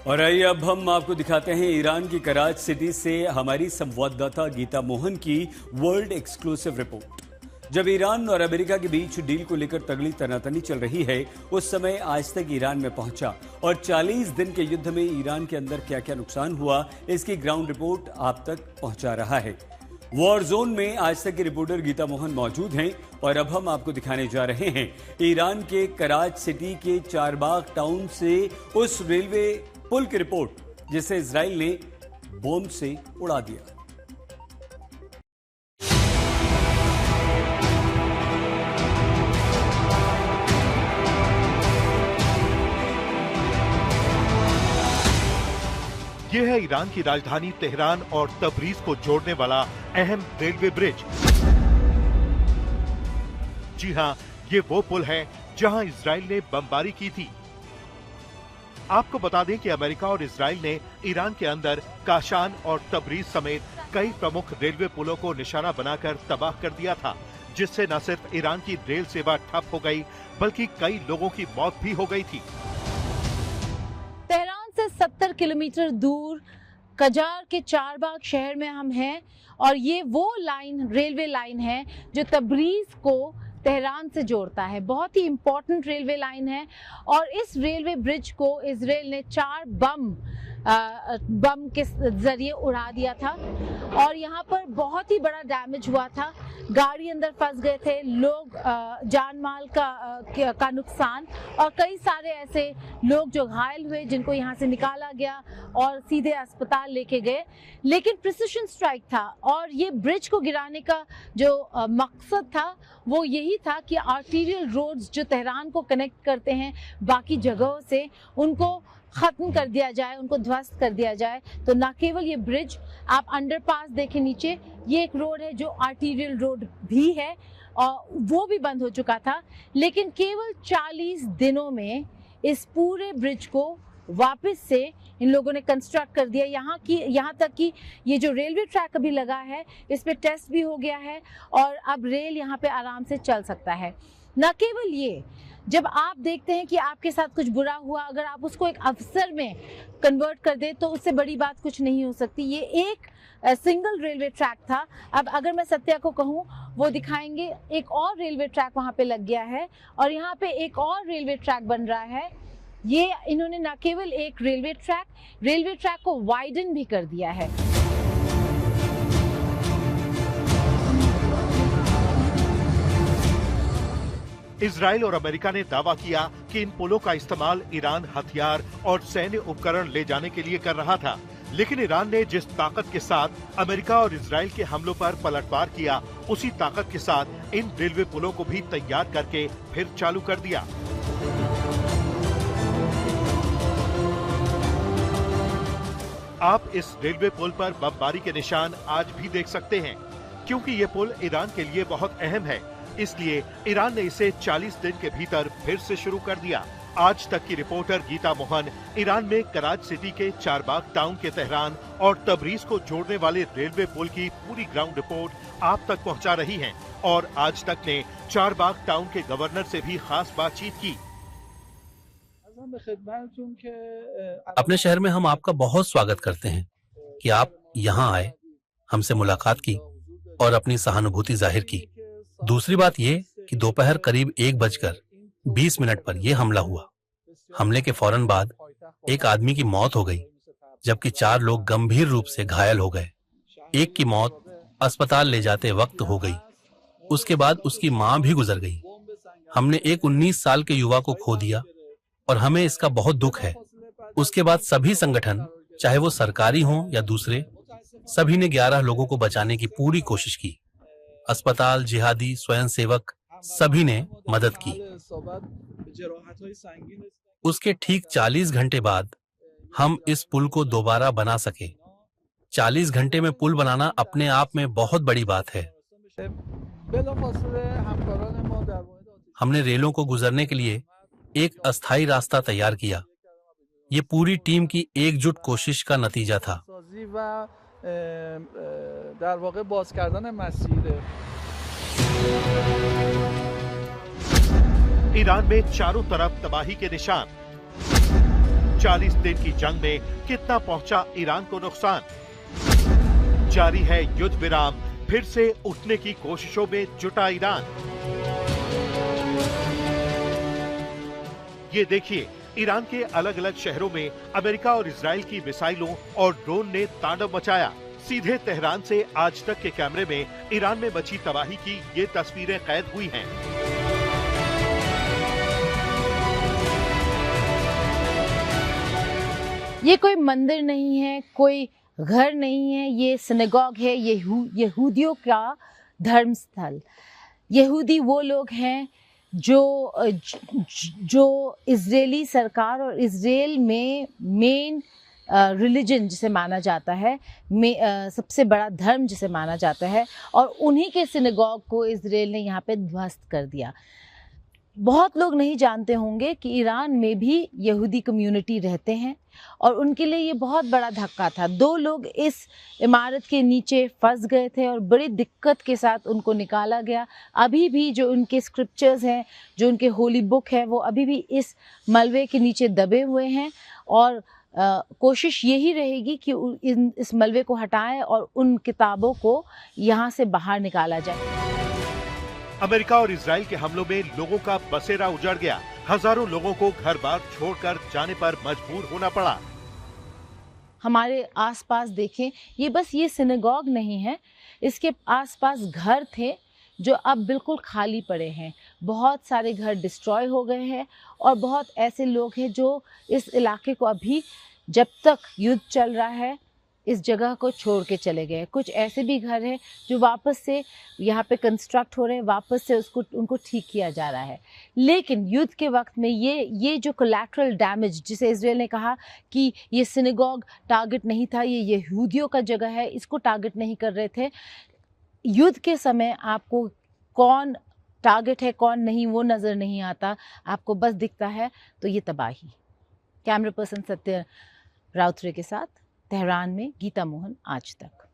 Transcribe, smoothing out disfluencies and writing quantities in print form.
और आइए अब हम आपको दिखाते हैं ईरान की कराची सिटी से हमारी संवाददाता गीता मोहन की वर्ल्ड एक्सक्लूसिव रिपोर्ट। जब ईरान और अमेरिका के बीच डील को लेकर तगड़ी तनातनी चल रही है, उस समय आज तक ईरान में पहुंचा और 40 दिन के युद्ध में ईरान के अंदर क्या क्या नुकसान हुआ, इसकी ग्राउंड रिपोर्ट आप तक पहुंचा रहा है। वॉर जोन में आज तक की रिपोर्टर गीता मोहन मौजूद हैं और अब हम आपको दिखाने जा रहे हैं ईरान के कराची सिटी के चारबाग टाउन से उस रेलवे पुल की रिपोर्ट जिसे इजराइल ने बॉम्ब से उड़ा दिया। यह है ईरान की राजधानी तेहरान और तबरीज को जोड़ने वाला अहम रेलवे ब्रिज। जी हां, ये वो पुल है जहां इजराइल ने बमबारी की थी। आपको बता दें कि अमेरिका और इजराइल ने ईरान के अंदर काशान और तबरीज समेत कई प्रमुख रेलवे पुलों को निशाना बनाकर तबाह कर दिया था, जिससे न सिर्फ ईरान की रेल सेवा ठप हो गई बल्कि कई लोगों की मौत भी हो गई थी। तेहरान से 70 किलोमीटर दूर कजार के चारबाग शहर में हम हैं और ये वो लाइन, रेलवे लाइन है जो तबरीज को तेहरान से जोड़ता है। बहुत ही इम्पोर्टेंट रेलवे लाइन है और इस रेलवे ब्रिज को इजराइल ने 4 बम के जरिए उड़ा दिया था और यहाँ पर बहुत ही बड़ा डैमेज हुआ था। गाड़ी अंदर फंस गए थे लोग, जान माल का नुकसान और कई सारे ऐसे लोग जो घायल हुए जिनको यहाँ से निकाला गया और सीधे अस्पताल लेके गए। लेकिन प्रिसिशन स्ट्राइक था और ये ब्रिज को गिराने का जो मकसद था वो यही था कि आर्टीरियल रोड्स जो तेहरान को कनेक्ट करते हैं बाकी जगहों से, उनको खत्म कर दिया जाए, उनको ध्वस्त कर दिया जाए। तो न केवल ये ब्रिज, आप अंडरपास देखें नीचे, ये एक रोड है जो आर्टीरियल रोड भी है और वो भी बंद हो चुका था। लेकिन केवल 40 दिनों में इस पूरे ब्रिज को वापस से इन लोगों ने कंस्ट्रक्ट कर दिया। यहाँ तक कि ये जो रेलवे ट्रैक अभी लगा है इस पे टेस्ट भी हो गया है और अब रेल यहाँ पे आराम से चल सकता है। न केवल ये, जब आप देखते हैं कि आपके साथ कुछ बुरा हुआ, अगर आप उसको एक अवसर में कन्वर्ट कर दें तो उससे बड़ी बात कुछ नहीं हो सकती। ये एक सिंगल रेलवे ट्रैक था। अब अगर मैं सत्या को कहूँ, वो दिखाएंगे एक और रेलवे ट्रैक वहाँ पे लग गया है और यहाँ पे एक और रेलवे ट्रैक बन रहा है। ये इन्होंने न केवल एक रेलवे ट्रैक को वाइडन भी कर दिया है। इजराइल और अमेरिका ने दावा किया कि इन पुलों का इस्तेमाल ईरान हथियार और सैन्य उपकरण ले जाने के लिए कर रहा था, लेकिन ईरान ने जिस ताकत के साथ अमेरिका और इजराइल के हमलों पर पलटवार किया, उसी ताकत के साथ इन रेलवे पुलों को भी तैयार करके फिर चालू कर दिया। आप इस रेलवे पुल पर बमबारी के निशान आज भी देख सकते हैं, क्योंकि ये पुल ईरान के लिए बहुत अहम है। इसलिए ईरान ने इसे 40 दिन के भीतर फिर से शुरू कर दिया। आज तक की रिपोर्टर गीता मोहन ईरान में कराची सिटी के चारबाग टाउन के तेहरान और तबरीज को जोड़ने वाले रेलवे पुल की पूरी ग्राउंड रिपोर्ट आप तक पहुंचा रही हैं और आज तक ने चारबाग टाउन के गवर्नर से भी खास बातचीत की। अपने शहर में हम आपका बहुत स्वागत करते हैं कि आप यहाँ आए, हमसे मुलाकात की और अपनी सहानुभूति जाहिर की। दूसरी बात ये कि दोपहर करीब 1:20 पर यह हमला हुआ। हमले के फौरन बाद एक आदमी की मौत हो गई, जबकि 4 लोग गंभीर रूप से घायल हो गए। एक की मौत अस्पताल ले जाते वक्त हो गई। उसके बाद उसकी मां भी गुजर गई। हमने एक 19 साल के युवा को खो दिया और हमें इसका बहुत दुख है। उसके बाद सभी संगठन, चाहे वो सरकारी हों या दूसरे, सभी ने 11 लोगों को बचाने की पूरी कोशिश की। अस्पताल, जिहादी, स्वयंसेवक सभी ने मदद की। उसके ठीक 40 घंटे बाद हम इस पुल को दोबारा बना सके। 40 घंटे में पुल बनाना अपने आप में बहुत बड़ी बात है। हमने रेलों को गुजरने के लिए एक अस्थायी रास्ता तैयार किया। ये पूरी टीम की एकजुट कोशिश का नतीजा था। ईरान में चारों तरफ तबाही के निशान। 40 दिन की जंग में कितना पहुंचा ईरान को नुकसान? जारी है युद्ध विराम, फिर से उठने की कोशिशों में जुटा ईरान। ये देखिए, ईरान के अलग अलग शहरों में अमेरिका और इजराइल की मिसाइलों और ड्रोन ने तांडव मचाया। सीधे तेहरान से आज तक के कैमरे में ईरान में मची तबाही की ये तस्वीरें कैद हुई हैं। ये कोई मंदिर नहीं है, कोई घर नहीं है, ये सिनेगॉग है, ये यहूदियों का धर्म स्थल। यहूदी वो लोग हैं जो इजरायली सरकार और इजराइल में मेन रिलीजन जिसे माना जाता है, सबसे बड़ा धर्म जिसे माना जाता है, और उन्हीं के सिनेगॉग को इजराइल ने यहाँ पे ध्वस्त कर दिया। बहुत लोग नहीं जानते होंगे कि ईरान में भी यहूदी कम्युनिटी रहते हैं और उनके लिए ये बहुत बड़ा धक्का था। 2 लोग इस इमारत के नीचे फंस गए थे और बड़ी दिक्कत के साथ उनको निकाला गया। अभी भी जो उनके स्क्रिप्चर्स हैं, जो उनके होली बुक है, वो अभी भी इस मलबे के नीचे दबे हुए हैं और कोशिश यही रहेगी कि इस मलबे को हटाएं और उन किताबों को यहाँ से बाहर निकाला जाए। अमेरिका और इजराइल के हमलों में लोगों का बसेरा उजड़ गया। हजारों लोगों को घर-बार छोड़कर जाने पर मजबूर होना पड़ा। हमारे आसपास देखें, ये बस ये सिनेगॉग नहीं है, इसके आसपास घर थे जो अब बिल्कुल खाली पड़े हैं। बहुत सारे घर डिस्ट्रॉय हो गए हैं और बहुत ऐसे लोग हैं जो इस इलाके को अभी, जब तक युद्ध चल रहा है, इस जगह को छोड़ के चले गए। कुछ ऐसे भी घर हैं जो वापस से यहाँ पे कंस्ट्रक्ट हो रहे हैं, वापस से उनको ठीक किया जा रहा है। लेकिन युद्ध के वक्त में ये जो कोलैटरल डैमेज, जिसे इजराइल ने कहा कि ये सिनेगॉग टारगेट नहीं था, ये यहूदियों का जगह है, इसको टारगेट नहीं कर रहे थे। युद्ध के समय आपको कौन टारगेट है कौन नहीं वो नज़र नहीं आता, आपको बस दिखता है तो ये तबाही। कैमरा पर्सन सत्य राउतरे के साथ तेहरान में गीता मोहन, आज तक।